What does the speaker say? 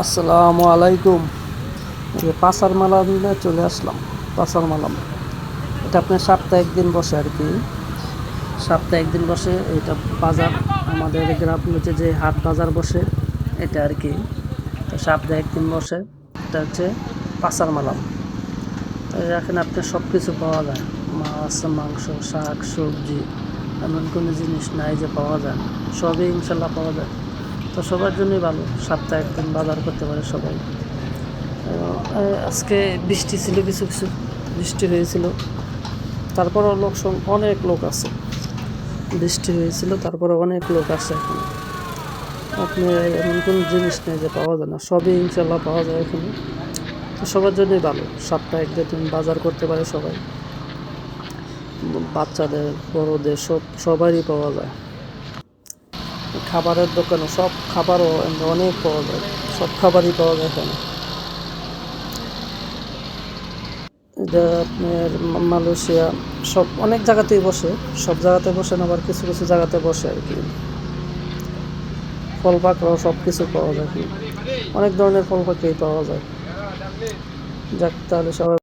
আসসালামু আলাইকুম। এই যে পাসার মালাম নিয়ে চলে আসলাম। পাসার মালাম এটা আপনার সপ্তাহে একদিন বসে আর কি। সপ্তাহে একদিন বসে এটা বাজার, আমাদের গ্রামের যে হাট বাজার বসে এটা আর কি। তো সপ্তাহে একদিন বসে, এটা হচ্ছে পাসার মালাম। তো এখানে আপনার সব কিছু পাওয়া যায়, মাছ, মাংস, শাক, সবজি, এমন কোনো জিনিস নাই যে পাওয়া যায় না, সবই ইনশাল্লাহ পাওয়া যায়। তো সবার জন্যই ভালো, সপ্তাহে একদিন বাজার করতে পারে সবাই। আজকে বৃষ্টি ছিল, কিছু কিছু বৃষ্টি হয়েছিল, তারপরও অনেক লোক আছে। বৃষ্টি হয়েছিল তারপরে অনেক লোক আসে এখানে। আপনি এমন কোনো জিনিস নেই যে পাওয়া যায় না, সবই ইনশাল্লাহ পাওয়া যায় এখানে। তো সবার জন্যই ভালো, সপ্তাহে একদিন বাজার করতে পারে সবাই, বাচ্চাদের বড়দের সবারই পাওয়া যায়। খাবারের দোকানে সব খাবারও অনেক পাওয়া যায়, সব খাবারই পাওয়া যায় এখানে। এটা আপনার মালয়েশিয়া সব অনেক জায়গাতেই বসে, সব জায়গাতে বসে না, আবার কিছু কিছু জায়গাতে বসে আর কি। ফল পাকড়াও সব কিছু পাওয়া যায় এখানে, অনেক ধরনের ফল পাকড়ি পাওয়া যায়। যাক, তাহলে সবাই